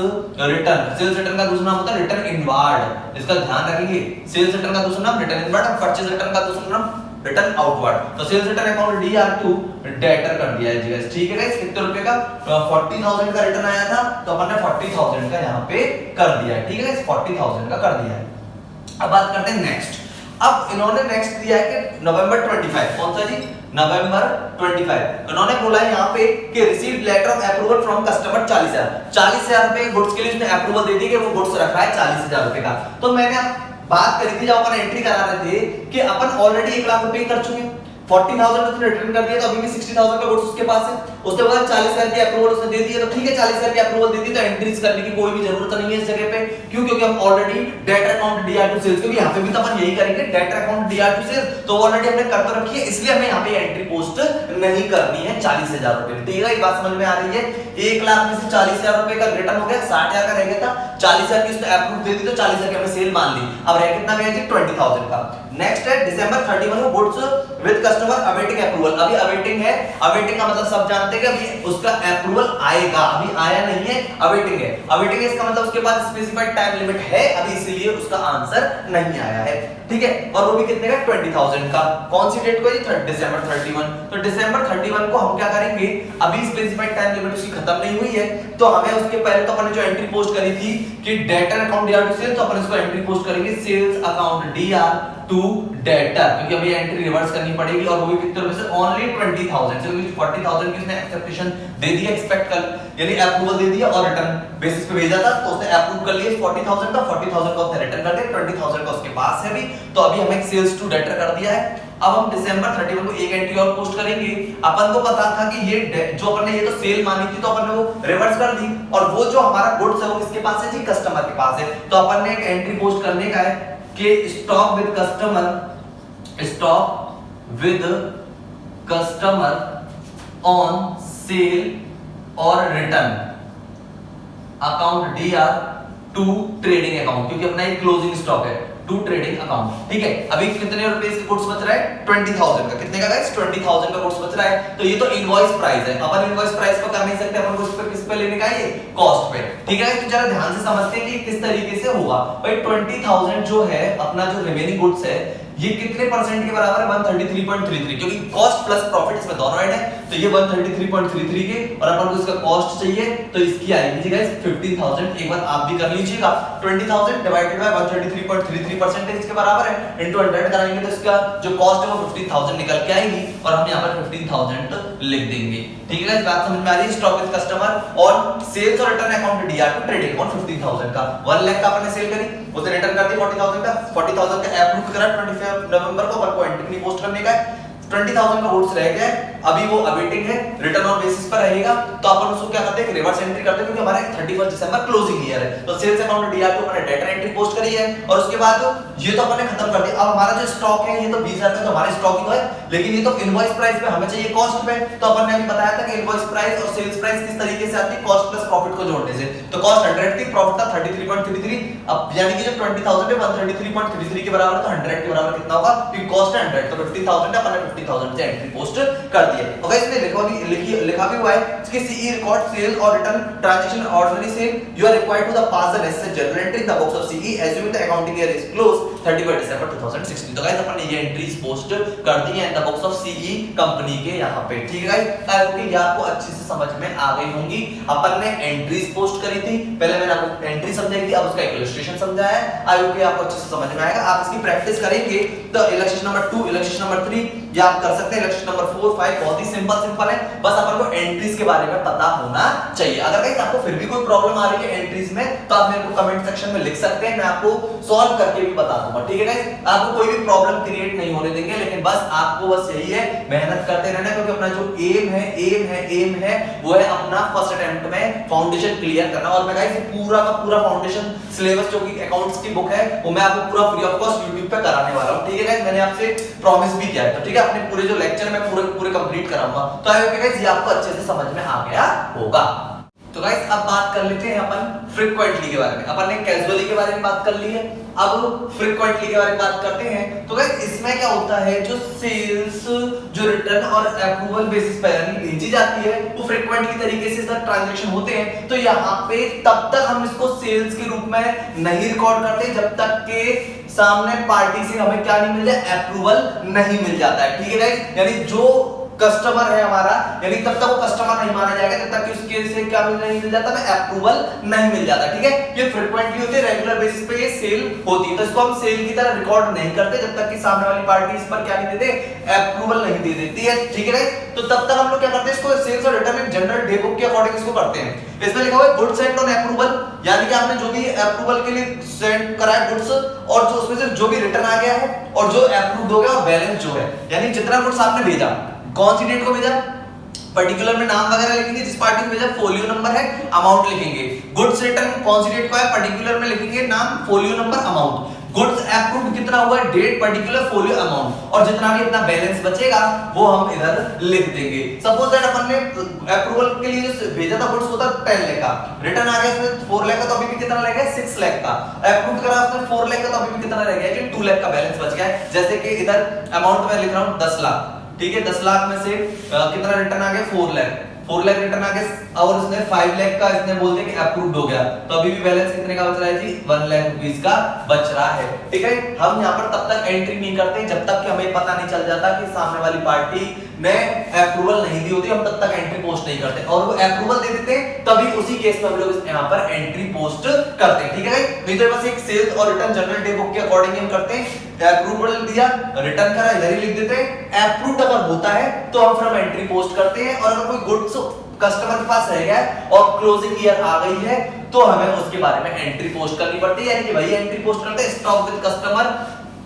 रिटर्न। सेल्स रिटर्न का दूसरा नाम होता है रिटर्न इनवार्ड, इसका ध्यान रखेंगे। सेल्स रिटर्न का दूसरा नाम रिटर्न इनवार्ड और परचेज रिटर्न का दूसरा नाम रिटर्न आउटवर्ड। तो sales return account DR2 debtor कर दिया है जी गाइस, ठीक है गाइस। कितने रुपए का, 40,000 का रिटर्न आया था, तो अपन ने 40,000 का यहां पे कर दिया है, ठीक है गाइस, 40,000 का कर दिया है। अब बात करते हैं नेक्स्ट। अब इन्होंने नेक्स्ट दिया है कि नवंबर 25, कौन सा जी, नवंबर 25। इन्होंने बोला है यहाँ पे कि received letter of approval from customer 40,000 रुपए गुड्स के लिए उसने अप्रूवल दे दी कि वो गुड्स रखा है 40,000 रुपए का। तो मैंने बात करी थी जब अपन एंट्री करा रहे थे कि अपन ऑलरेडी 1 लाख रुपए कर चुके हैं, 40,000 उसने रिटर्न कर दिया, तो अभी भी 60,000 का गुड्स उसके पास है। उसके बाद 40,000 की अप्रूवल उसने दे दी है, तो ठीक है 40,000 की अप्रूवल दे दी तो एंट्रीज करने की कोई भी जरूरत नहीं है इस जगह पे। क्यों, क्योंकि हम already data account DR2 sales, क्योंकि यहाँ पे भी तो अपन यही करेंगे, डेटा अकाउंट DR2 सेल्स, तो ऑलरेडी हमने कर तो रखी है, इसलिए हमें यहाँ पे एंट्री पोस्ट नहीं करनी है 40,000 रुपए। ठीक है, ये बात समझ में आ रही है। 1 लाख में से 40,000 रुपए का रिटर्न हो गया, 60,000 का रह गया था, 40,000 की उसने अप्रूव दे दी, तो 40,000 की हमने सेल मान ली। अब रह कितना गया जी, 20,000 का। नेक्स्ट है दिसंबर 31 को goods with customer awaiting approval. अभी अवेटिंग है, अवेटिंग का मतलब सब जानते हैं कि अभी उसका अप्रूवल आएगा, अभी आया नहीं है, अवेटिंग है। अवेटिंग है इसका मतलब उसके पास स्पेसिफाइड टाइम लिमिट है, अभी इसीलिए उसका आंसर नहीं आया है, ठीक है। और वो भी कितने का, 20,000 का। कौन सी डेट को जी, दिसंबर 31। तो दिसंबर 31 को हम क्या करेंगे, अभी स्पेसिफाइड टाइम लिमिट उसकी खत्म नहीं हुई है, तो हमें उसके पहले तो अपन ने जो एंट्री पोस्ट करी थी कि डेटर अकाउंट DR2 सेल्स, तो अपन इसको एंट्री पोस्ट करेंगे सेल्स अकाउंट DR2 डेटर, क्योंकि अभी एंट्री रिवर्स करनी पड़ेगी, और वो भी कितने रुपए से, ओनली 20,000 से, क्योंकि 40,000 की उसने एक्सेप्टेशन दे दी, एक्सपेक्ट कर यानी अप्रूवल दे दिया और रिटर्न बेसिस पे भेजा था, तो उसने अप्रूव कर लिया 40,000 का, 40,000 का उसने रिटर्न कर दिया, 20,000 का उसके पास है अभी, तो अभी हमें सेल्स टू डेटर कर दिया है। अब हम दिसंबर 31 को एक एंट्री और पोस्ट करेंगे। अपन को पता था कि ये जो अपन ने ये तो सेल मानी थी, तो अपन ने वो रिवर्स कर दी, और वो जो हमारा गुड्स है वो किसके पास है जी, कस्टमर के पास है। तो अपन ने एक एंट्री पोस्ट करने का है कि stock with customer, stock with customer on sale और return account DR2 trading account, क्योंकि अपना एक क्लोजिंग स्टॉक है, टू ट्रेडिंग अकाउंट, ठीक है। अभी कितने रुपए इसके गुड्स बच रहा है, 20,000 का। कितने का गाइस, 20,000 का गुड्स बच रहा है। तो ये तो इनवॉइस प्राइस है, अपन इनवॉइस प्राइस को कर नहीं सकते, अपन को किस पे लेने का है, कॉस्ट पे, ठीक है। तो जरा ध्यान से समझते हैं कि किस तरीके से होगा। भाई 20,000 जो है अपना जो रिमेनिंग गुड्स है, ये कितने परसेंट के बराबर है, 133.33, क्योंकि कॉस्ट प्लस प्रॉफिट इसमें दोनों ऐड है, तो ये 133.33 के, और अपन को इसका कॉस्ट चाहिए, तो इसकी आएगी जी गाइस 15,000। एक बार आप भी कर लीजिएगा, 20,000 डिवाइडेड बाय 133.33% के बराबर है, इनटू 100 कराएंगे तो इसका जो कॉस्ट है वो 15,000 निकल के आएगी, और हम यहां पर 15,000 लिख देंगे। ठीक है, इस बात समझ में आ रही है। स्टॉक विद कस्टमर और सेल्स और return account DR to trading account 15,000 का 1 लाख का आपने सेल करी, उसे रिटर्न कर दी 40,000 का 40,000 का अप्रूव करा 25 नवंबर को, अपन को एंट्री पोस्ट करने का है। 20,000 का गुड्स रह गया है, अभी वो अवेटिंग है, रिटर्न ऑन बेसिस पर रहेगा, तो अपन उसको क्या करते हैं, रिवर्स एंट्री करते हैं, क्योंकि हमारा 31 दिसंबर क्लोजिंग ईयर है। तो सेल्स अकाउंट डीआर को अपने डेटा एंट्री पोस्ट करी है, और उसके बाद ये तो अपन ने खत्म कर दिया। अब हमारा जो स्टॉक है ये तो 20,000 का तो हमारा स्टॉक ही तो है, लेकिन ये तो इनवॉइस प्राइस पे हमें चाहिए कॉस्ट पे। तो अपन ने अभी बताया था कि इनवॉइस प्राइस और सेल्स प्राइस किस तरीके से आती है, कॉस्ट प्लस प्रॉफिट को जोड़ने से। तो कॉस्ट 100 थी, प्रॉफिट था 33.33, अब यानी कि जो 20,000 है 133.33 के बराबर, तो 100 के बराबर कितना होगा, क्योंकि कॉस्ट है 100, तो 50,000 है, अपन ने 50,000 से एंट्री पोस्ट कर दिया। और गाइस इसमें लिखा भी हुआ है कि सीई रिकॉर्ड सेल और return transaction ordinary sale, you are required to the pass the necessary journal entry in the books of CE assuming the accounting year is close 31 दिसंबर 2016। तो गाइस अपन ने ये एंट्रीज पोस्ट कर दी है in the books of CE company के यहाँ पे। ठीक है गाइस, आई होप कि ये आपको अच्छे से समझ में आ गई होंगी। अपन ने एंट्रीज पोस्ट करी थी, पहले मैंने आपको एंट्री समझाई थी, अब उसका इलस्ट्रेशन समझाया है। आई होप कि आपको अच्छे से समझ में आएगा। आप इसकी प्रैक्टिस करेंगे तो इलस्ट्रेशन नंबर 2, इलस्ट्रेशन नंबर 3 ये आप कर सकते हैं। इलस्ट्रेशन नंबर 4, 5 बहुत ही सिंपल है, बस अपन को एंट्रीज के बारे में पता होना चाहिए। अगर गाइस आपको फिर भी कोई प्रॉब्लम आ रही है एंट्रीज में, तो आप मेरे को कमेंट सेक्शन में लिख सकते हैं, मैं आपको सॉल्व करके भी बता दूंगा। ठीक है गाइस, आपको कोई भी प्रॉब्लम क्रिएट नहीं होने देंगे, लेकिन बस आपको बस यही है, मेहनत करते रहना, क्योंकि अपना जो एम है वो है अपना फर्स्ट अटेम्प्ट में फाउंडेशन क्लियर करना। और मैं गाइस पूरा का पूरा फाउंडेशन सिलेबस जो कि अकाउंट्स की बुक है वो मैं आपको पूरा फ्री ऑफ कॉस्ट YouTube पे कराने वाला हूं। ठीक है गाइस, मैंने आपसे प्रॉमिस भी किया है, तो ठीक है, अपने पूरे जो लेक्चर मैं पूरे कंप्लीट कराऊंगा। तो आई होप गाइस ये आपको अच्छे से समझ में आ गया होगा। तो गाइस अब बात कर लेते हैं अपन फ्रीक्वेंटली के बारे में। अपन ने कैजुअली के बारे में बात कर ली है, अब फ्रीक्वेंटली के बारे में बात करते हैं। तो गाइस इसमें क्या होता है, जो सेल्स जो रिटर्न और अप्रूवल बेसिस पर यानी भेजी जाती है वो फ्रीक्वेंटली तरीके से सर ट्रांजैक्शन होते हैं। तो यहाँ पे तब तक हम इसको सेल्स के रूप में नहीं रिकॉर्ड करते जब तक के सामने पार्टी से हमें क्या नहीं मिल जाए, अप्रूवल नहीं मिल जाता है। ठीक है गाइस, यानी जो कस्टमर है हमारा, यानी तब तक वो कस्टमर नहीं माना जाएगा जब तक कि उसके से क्या नहीं मिल जाता, मैं अप्रूवल नहीं मिल जाता। ठीक है, ये फ्रीक्वेंटली होती है, रेगुलर बेसिस पे ये सेल होती है, तो इसको हम सेल की तरह रिकॉर्ड नहीं करते जब तक कि सामने वाली पार्टी इस पर क्या नहीं देते, अप्रूवल नहीं दे देती है। ठीक है गाइस, तो तब तक हम लोग क्या करते हैं, इसको सेल्स और रिटर्न में जनरल डे बुक के अकॉर्डिंग इसको करते हैं। इसमें लिखा हुआ है गुड्स सेंट ऑन अप्रूवल, यानी कि आपने जो भी अप्रूवल के लिए सेंड करा है गुड्स, और जो उसमें से जो भी रिटर्न आ गया है और जो अप्रूव्ड हो गया और बैलेंस जो है, यानी जितना गुड्स आपने भेजा, कौन सी डेट को भेजा, पर्टिकुलर में नाम वगैरह लिखेंगे, जिस पार्टी को भेजा फोलियो नंबर है, अमाउंट लिखेंगे। गुड्स रिटर्न कौन सी डेट को है, पर्टिकुलर में लिखेंगे नाम, folio number, amount. Goods approved कितना हुआ है, डेट, पर्टिकुलर, फोलियो, अमाउंट, और जितना भी अपना बैलेंस बचेगा वो हम इधर लिख देंगे। सपोज दैट अपन ने अप्रूवल के लिए जो भेजा था गुड्स को था 10 लाख का, रिटर्न आ गया इसमें 4 लाख का, तो अभी भी कितना रह गया 6 लाख का, अप्रूव करा उसने 4 लाख का, तो अभी भी कितना रह गया कि 2 लाख का बैलेंस बच गया है। जैसे कि इधर अमाउंट में लिख रहा हूं 10 लाख, ठीक है, 10 लाख में से कितना रिटर्न आ गया, 4 लाख रिटर्न आ गया, और उसने 5 लाख का इसने बोल दिया कि अप्रूव्ड हो गया, तो अभी भी बैलेंस कितने का बच रहा है जी, 1 लाख रुपीस का बच रहा है। ठीक है, हम यहाँ पर तब तक एंट्री नहीं करते जब तक कि हमें पता नहीं चल जाता कि सामने वाली पार्टी ने अप्रूवल नहीं दी होती, हम तब तक एंट्री पोस्ट नहीं करते, और वो अप्रूवल दे देते हैं तभी उसी केस में हम लोग यहाँ पर एंट्री पोस्ट करते हैं। ठीक है, नहीं तो बस एक सेल्स और रिटर्न जनरल डे बुक के अकॉर्डिंग हम करते हैं, अप्रूवल दिया, रिटर्न करा, इधर ही लिख देते हैं, अप्रूव्ड अगर होता है तो हम फिर एंट्री पोस्ट करते हैं, और अगर कोई गुड्स कस्टमर के पास रह गया है और क्लोजिंग ईयर आ गई है तो हमें उसके बारे में एंट्री पोस्ट करनी पड़ती है, यानी कि भाई एंट्री पोस्ट करते हैं stock with customer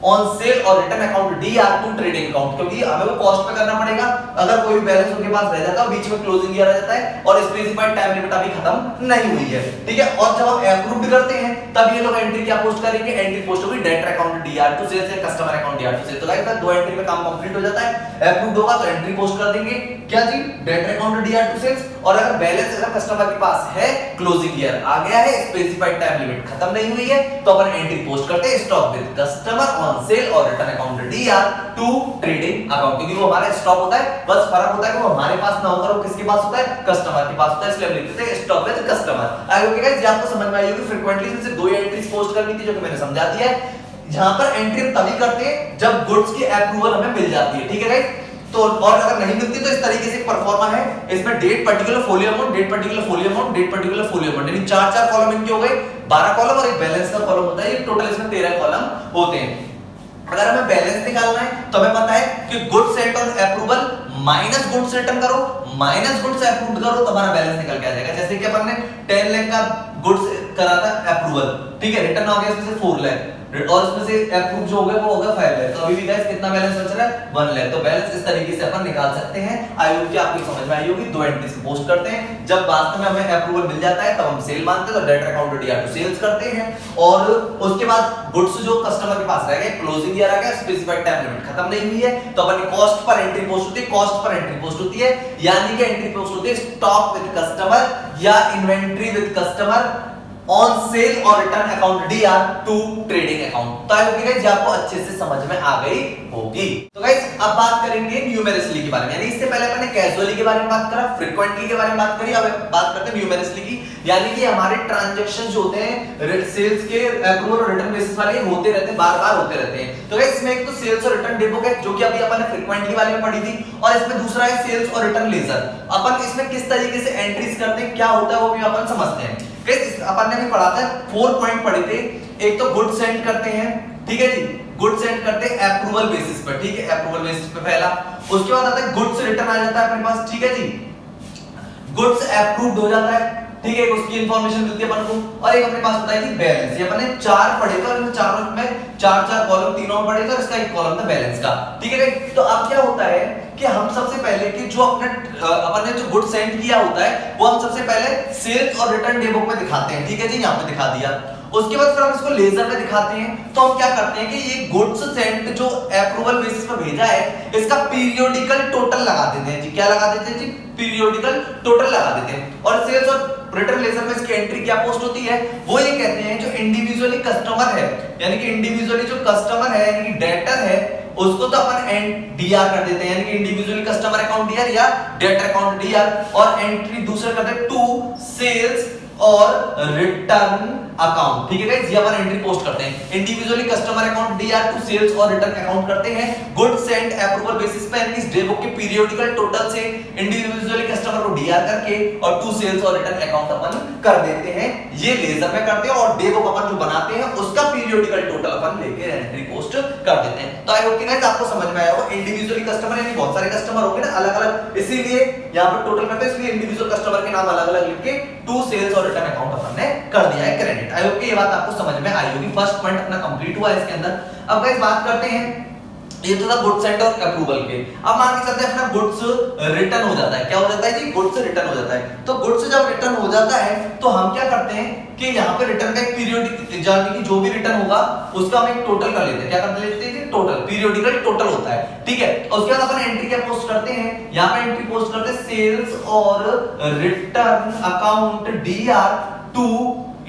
on sale और return account DR to trading account, क्योंकि हमें वो कॉस्ट पे करना पड़ेगा। अगर कोई भी बैलेंस उनके पास रह जाता है, बीच में क्लोजिंग ईयर आ जाता है और स्पेसिफाइड टाइम लिमिट अभी खत्म नहीं हुई है। ठीक है, और जब हम अप्रूव्ड करते हैं तब ये लोग एंट्री क्या पोस्ट करेंगे, एंट्री पोस्ट होगी debtor account DR to sale से customer account DR to sale. तो गाइस दो एंट्री में काम कंप्लीट हो जाता है, अप्रूव्ड होगा तो एंट्री पोस्ट कर देंगे क्या जी, debtor account DR to sales, और अगर बैलेंस अगर कस्टमर के पास है, क्लोजिंग ईयर आ गया है, स्पेसिफाइड टाइम लिमिट खत्म नहीं हुई है, तो अपन एंट्री पोस्ट करते हैं stock with customer on sale और return account DR to trading account, क्योंकि वो हमारा स्टॉक होता है, बस फर्क होता है कि वो हमारे पास ना होकर वो किसके पास होता है, कस्टमर के पास होता है, इसलिए हम लिख देते हैं stock with customer. I hope guys ये आपको समझ में आई होगी। फ्रीक्वेंटली में से 2 एंट्रीज पोस्ट करनी थी जो कि मैंने समझा दिया है। जहां पर एंट्री तभी करते हैं जब गुड्स की अप्रूवल हमें मिल जाती है। ठीक है गाइस, तो और अगर नहीं मिलती तो इस तरीके से परफॉर्मा है, इसमें date particular folio amount, date particular folio amount, date particular folio amount, यानी 4 कॉलम इनके हो गए, 12 कॉलम और एक बैलेंस का कॉलम होता है, ये टोटल इसमें 13 कॉलम होते हैं। अगर हमें बैलेंस निकालना है तो हमें पता है कि goods Saint on approval minus goods return करो, माइनस गुड्स अप्रूव करो, तुम्हारा बैलेंस निकल के आ जाएगा। जैसे कि अपन ने 10 लाख का गुड्स करा था अप्रूवल, ठीक है, रिटर्न आ गया इसमें से 4 लाख और इसमें से अप्रूव जो हो गया वो होगा 5 लाख। तो अभी भी गाइस कितना बैलेंस बच रहा है 1 लाख। तो बैलेंस इस तरीके से अपन निकाल सकते हैं। आई होप कि आपको समझ में आई होगी। दो एंट्रीज पोस्ट करते हैं, जब वास्तव में हमें अप्रूवल मिल जाता है तब हम सेल मानते हैं, तो debt account DR to sales करते हैं और उसके बाद गुड्स जो कस्टमर के पास रह गए, क्लोजिंग ईयर आ गया, स्पेसिफाइड टाइम लिमिट खत्म नहीं हुई है, तो अपन की कॉस्ट पर एंट्री पोस्ट होती है, कॉस्ट पर एंट्री पोस्ट होती है, यानी कि एंट्री पोस्ट होती है स्टॉक विद कस्टमर या inventory with customer on sale और return account DR to trading account. तो आई होप गाइस आपको अच्छे से समझ में आ गई होगी। तो गाइस अब बात करेंगे न्यूमेरसली के बारे में, यानी इससे पहले अपन ने कैजुअली के बारे में बात करा, फ्रीक्वेंटली के बारे में बात करी, अब बात करते हैं न्यूमेरसली की, यानी कि हमारे ट्रांजैक्शन जो होते हैं सेल्स के अप्रूवल और रिटर्न बेसिस वाले होते रहते हैं, बार-बार होते रहते हैं। तो गाइस इसमें एक तो सेल्स और रिटर्न डेबुक है जो कि अभी अपन ने फ्रीक्वेंटली वाले में पढ़ी थी, और इसमें दूसरा है सेल्स और रिटर्न लेजर। अपन इसमें किस तरीके से एंट्रीज करते हैं, क्या होता है वो भी अपन समझते हैं। अपन ने भी पढ़ा था, 4 पॉइंट पढ़े थे। एक तो गुड सेंड करते हैं, ठीक है जी, गुड सेंड करते हैं अप्रूवल बेसिस पर, ठीक है, अप्रूवल बेसिस पे पहला। उसके बाद आता है गुड्स रिटर्न आ जाता है अपने पास, ठीक है जी, गुड्स अप्रूव्ड हो जाता है, ठीक है, उसकी इंफॉर्मेशन मिलती है अपन को। और एक अपने पास होता है कि बैलेंस, ये अपन ने 4 पढ़े थे और इन चारों में 4-4 कॉलम, तीनों पढ़े थे और इसका एक कॉलम था बैलेंस का, ठीक है। तो अब क्या होता है कि हम सबसे पहले कि जो अपन ने जो गुड सेंड किया होता है वो हम सबसे पहले सेल्स और रिटर्न डे बुक में दिखाते हैं, ठीक है जी, यहाँ पे दिखा दिया। उसके बाद फिर हम इसको लेजर में दिखाते हैं, तो हम क्या करते हैं कि ये गुड्स सेंड जो अप्रूवल बेसिस पर भेजा है इसका पीरियोडिकल टोटल लगा देते हैं जी, क्या लगा देते हैं जी, पीरियोडिकल टोटल लगा देते हैं। और सेल्स और रिटर्न लेजर में इसकी एंट्री क्या पोस्ट होती है, वो ये कहते हैं जो इंडिविजुअली कस्टमर है, यानी कि इंडिविजुअली जो कस्टमर है यानी कि डेटर है, उसको तो अपन डीआर कर देते हैं, यानी कि इंडिविजुअली कस्टमर अकाउंट डीआर या डेटर अकाउंट डीआर, और एंट्री दूसरा करते हैं टू सेल्स और रिटर्न अकाउंट, ठीक है गाइस, ये अपन एंट्री पोस्ट करते हैं। Individually customer account DR to sales और रिटर्न अकाउंट करते हैं गुड सेंड अप्रूवल बेसिस पे, यानी इस डे बुक के पीरियोडिकल टोटल से इंडिविजुअली कस्टमर को डीआर करके और टू सेल्स और रिटर्न अकाउंट अपन कर देते हैं, ये लेजर में करते हैं। और डे बुक अपन जो बनाते हैं उसका पीरियोडिकल टोटल अपन लेके एंट्री पोस्ट कर देते हैं। तो आई होप कि गाइस आपको समझ में आया होगा। इंडिविजुअली कस्टमर यानी बहुत सारे कस्टमर होंगे ना अलग-अलग, इसीलिए यहां पर टोटल करते हैं, इसलिए इंडिविजुअल कस्टमर के नाम अलग-अलग लिख के टू सेल्स और रिटर्न अकाउंट अपन ने कर दिया है क्रेडिट। आई होप कि ये बात आपको समझ में आई होगी। फर्स्ट पॉइंट अपना कंप्लीट हुआ है इसके अंदर। अब गाइस बात करते हैं, ये तो था गुड्स सेंड और अप्रूवल के। अब मान के चलते हैं अपना गुड्स रिटर्न हो जाता है, क्या हो जाता है जी, गुड्स रिटर्न हो जाता है। तो गुड्स जब रिटर्न हो जाता है तो हम क्या करते हैं कि यहाँ पे रिटर्न का एक पीरियोडिक, यानी कि जो भी रिटर्न होगा उसका हम एक टोटल कर लेते हैं, क्या कर लेते हैं जी, टोटल, पीरियोडिकल टोटल होता है, ठीक है। और उसके बाद अपन एंट्री क्या पोस्ट करते हैं, यहाँ पे एंट्री पोस्ट करते हैं सेल्स और return account DR to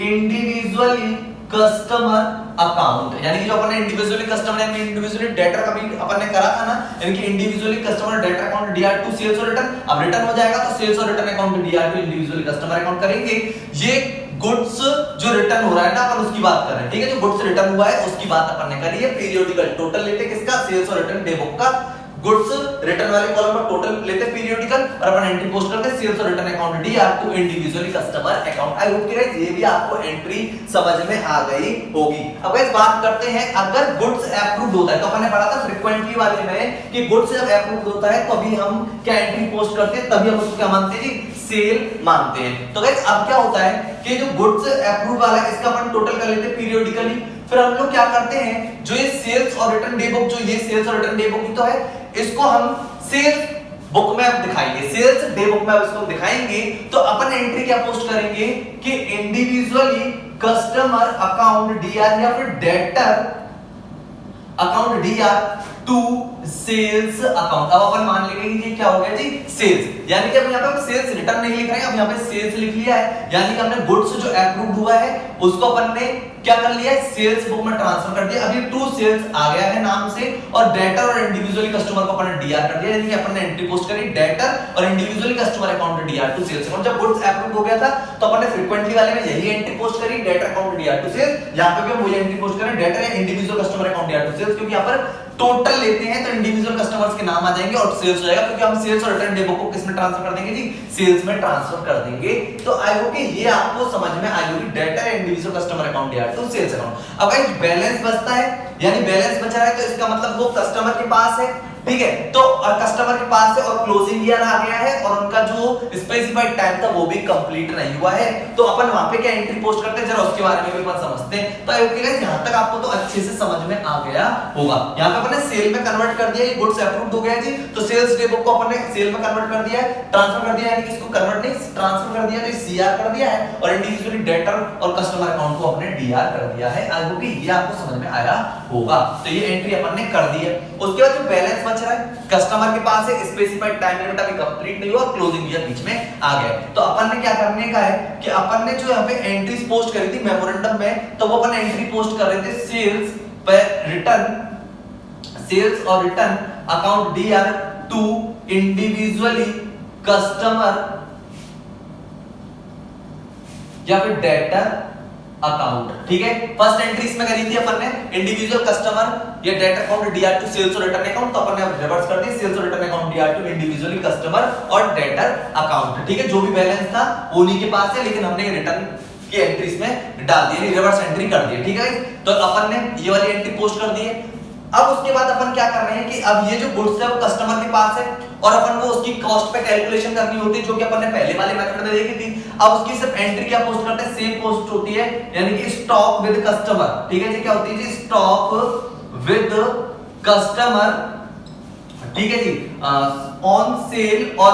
individually customer account, यानी कि जो अपन ने इंडिविजुअली कस्टमर यानी इंडिविजुअली डेटर का भी अपन ने करा था ना, यानी कि individually customer debtor account DR to sales और रिटर्न, अब रिटर्न हो जाएगा तो सेल्स और return account DR to individually customer account करेंगे। ये गुड्स जो रिटर्न हो रहा है ना अपन उसकी बात कर रहे हैं, ठीक है, जो गुड्स रिटर्न हुआ है उसकी बात अपन ने करी है। पीरियोडिकल टोटल लेते किसका, सेल्स और रिटर्न डे बुक का, गुड्स रिटर्न वाले कॉलम पर टोटल लेते पीरियोडिकल और अपन एंट्री पोस्ट करते सेल्स और return account DR to individually customer account. I hope कि गाइस ये भी आपको एंट्री समझ में आ गई होगी। अब गाइस बात करते हैं, अगर गुड्स अप्रूव्ड होता है तो अपन ने पढ़ा था फ्रीक्वेंटली वाले में कि गुड्स जब अप्रूव्ड होता है तो अभी हम क्या एंट्री पोस्ट करते हैं, तभी हम उसको क्या मानते हैं जी, सेल मानते हैं। तो गाइस अब क्या होता है कि जो गुड्स अप्रूव्ड वाला है इसका अपन टोटल कर लेते हैं पीरियोडिकली, फिर हम लोग क्या करते हैं, जो ये सेल्स और रिटर्न डे बुक, जो ये सेल्स और रिटर्न डे बुक ही तो है, इसको हम सेल्स बुक में अब दिखाएंगे, सेल्स डे बुक में अब इसको दिखाएंगे। तो अपन एंट्री क्या पोस्ट करेंगे कि इंडिविजुअली कस्टमर अकाउंट डीआर या फिर debtor account DR to sales account. अब अपन मान लेंगे कि ये क्या हो गया जी, सेल्स, यानी कि अब यहाँ पे हम सेल्स रिटर्न नहीं लिख रहे हैं, अब यहाँ पे सेल्स लिख लिया है, यानी कि हमने गुड्स जो अप्रूव्ड हुआ है उसको अपन ने क्या कर लिया है, सेल्स बुक में ट्रांसफर कर दिया। अभी टू सेल्स आ गया है नाम से, और डेटर और इंडिविजुअली कस्टमर को अपन ने डीआर कर दिया, यानी कि अपन ने एंट्री पोस्ट करी डेटर और individually customer account DR to sales account. जब गुड्स अप्रूव्ड हो गया था तो अपन ने फ्रीक्वेंटली वाले में यही एंट्री पोस्ट करी, debtor account DR to sales. यहां पे भी हम वही एंट्री पोस्ट करें, डेटर या individual customer account DR to sales, क्योंकि यहां पर टोटल लेते हैं तो इंडिविजुअल कस्टमर्स के नाम आ जाएंगे और सेल्स हो जाएगा, क्योंकि हम सेल्स और रिटर्न डे बुक को किस में ट्रांसफर कर देंगे जी, सेल्स में ट्रांसफर कर देंगे। तो आई होप कि ये आपको समझ में आई होगी, debtor individual customer account DR to sales account. अब गाइस बैलेंस बचता है, यानी बैलेंस बचा है तो इसका मतलब वो कस्टमर के पास है ठीक है। तो कस्टमर के पास है और क्लोजिंग ईयर आ गया है और उनका जो स्पेसिफाइड टाइम था वो भी कंप्लीट नहीं हुआ है, तो अपन वहां पे क्या एंट्री पोस्ट करते हैं, जरा उसके बारे में भी अपन समझते हैं। तो ओके गाइस, यहां तक आपको तो अच्छे से समझ में आ गया होगा। यहां पे अपन ने सेल में कन्वर्ट कर दिया, ये गुड्स अप्रूव्ड हो गया जी, तो सेल्स डे बुक को अपन ने सेल में कन्वर्ट कर दिया है, ट्रांसफर कर दिया, यानी कि इसको कन्वर्ट नहीं ट्रांसफर कर दिया, तो सीआर कर दिया है, और इंडिविजुअली डेटर और कस्टमर अकाउंट को अपने डीआर कर दिया है। आई होप ये आपको समझ में आया होगा। तो ये एंट्री अपन ने कर दी है। उसके बाद जो बैलेंस बच रहा है, कस्टमर के पास है, स्पेसिफाइड टाइम लिमिट अभी कंप्लीट नहीं हुआ और क्लोजिंग ईयर बीच में आ गया, तो अपन ने क्या करने का है कि अपन ने जो यहाँ पे एंट्रीज पोस्ट करी थी मेमोरेंडम में, तो वो अपन एंट्री पोस्ट कर रहे थे सेल्स पे रिटर्न, सेल्स और return account DR to individually customer या फिर डेटर अकाउंट, ठीक है। फर्स्ट एंट्री इसमें करी थी अपन ने इंडिविजुअल कस्टमर या debtor account DR to sales और रिटर्न अकाउंट, तो अपन ने अब रिवर्स कर दी, सेल्स और return account DR to individually customer और डेटर अकाउंट, ठीक है। जो भी बैलेंस था वो उन्हीं के पास है, लेकिन हमने रिटर्न की एंट्रीज में डाल दी, रिवर्स एंट्री कर दी, ठीक है। तो अपन ने ये वाली एंट्री पोस्ट कर दी है। अब उसके बाद अपन क्या कर रहे हैं कि अब ये जो गुड्स है वो कस्टमर के पास है और अपन को उसकी कॉस्ट पे कैलकुलेशन करनी होती है, जो कि अपन ने पहले वाले मेथड में देखी थी। अब उसकी सिर्फ एंट्री क्या पोस्ट करते हैं, सेम पोस्ट होती है, यानी कि स्टॉक विद कस्टमर, ठीक है जी। क्या होती है जी, स्टॉक विद कस्टमर, ठीक है जी, ऑन सेल और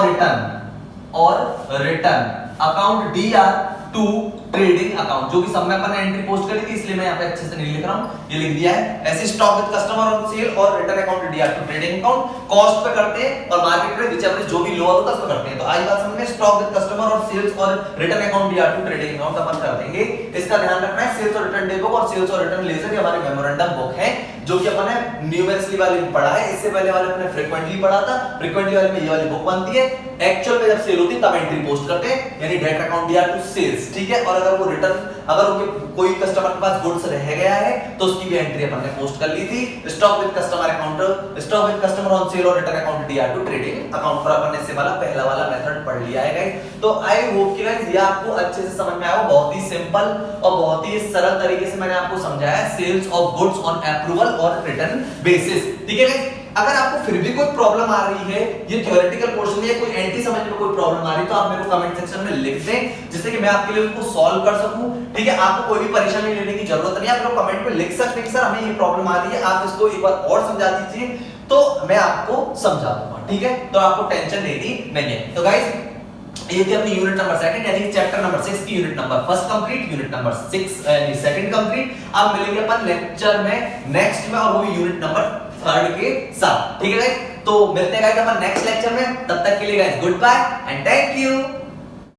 return account DR to trading account, जो कि सब में अपन ने एंट्री पोस्ट करी थी, इसलिए मैं यहाँ पे अच्छे से नहीं लिख रहा हूँ, ये लिख दिया है ऐसे। Stock with customer on sale और return account DR to trading account, cost पे करते हैं और मार्केट में विचेवर जो भी लोअर होता है उस पे करते हैं। तो आज बात समझ में, स्टॉक विद कस्टमर और सेल्स और return account DR to trading account अपन कर देंगे। इसका ध्यान रखना है, सेल्स और रिटर्न डे बुक और सेल्स और रिटर्न लेजर ये हमारे मेमोरेंडम बुक है, जो कि अपन ने न्यूमेरिकली वाले में पढ़ा है। इससे पहले वाले में फ्रीक्वेंटली पढ़ा था, फ्रीक्वेंटली वाले में ये वाली बुक बनती है, एक्चुअल में जब सेल होती है तब एंट्री पोस्ट करते हैं, यानी debt account DR to sales, ठीक है। और अगर वो रिटर्न, अगर उनके कोई कस्टमर के पास गुड्स रह गया है तो उसकी भी एंट्री अपन ने पोस्ट कर ली थी। Stock with customer account, stock with customer on sale और return account DR to trading account पर अपन ने से वाला पहला वाला मेथड पढ़ लिया है गाइस। तो आई होप कि गाइस ये आपको अच्छे से समझ में आया, बहुत ही सिंपल और बहुत ही सरल तरीके से मैंने आपको समझाया sales of goods on approval और रिटर्न बेसिस, ठीक है गाइस। अगर आपको फिर भी कोई प्रॉब्लम आ रही है, ये थ्योरेटिकल पोर्शन में कोई एंट्री समझने में कोई प्रॉब्लम आ रही है, तो आप मेरे को कमेंट सेक्शन में लिख दें, जिससे कि मैं आपके लिए उसको सॉल्व कर सकूं, ठीक है। आपको कोई भी परेशानी लेने की जरूरत नहीं है, आप लोग कमेंट में लिख सकते हैं कि सर हमें ये प्रॉब्लम आ रही है, आप इसको एक बार और समझा दीजिए, तो मैं आपको समझा दूंगा, ठीक है। तो आपको टेंशन लेनी नहीं है। तो गाइस ये थी अपनी यूनिट नंबर 2 यानी चैप्टर नंबर 6 की unit number 1 complete, unit number 6 यानी सेकंड कंप्लीट। अब मिलेंगे अपन लेक्चर में नेक्स्ट में, और वो भी यूनिट नंबर 3 के साथ, ठीक है गाइस। तो मिलते हैं गाइस अपन नेक्स्ट लेक्चर में, तब तक के लिए guys good bye and thank you.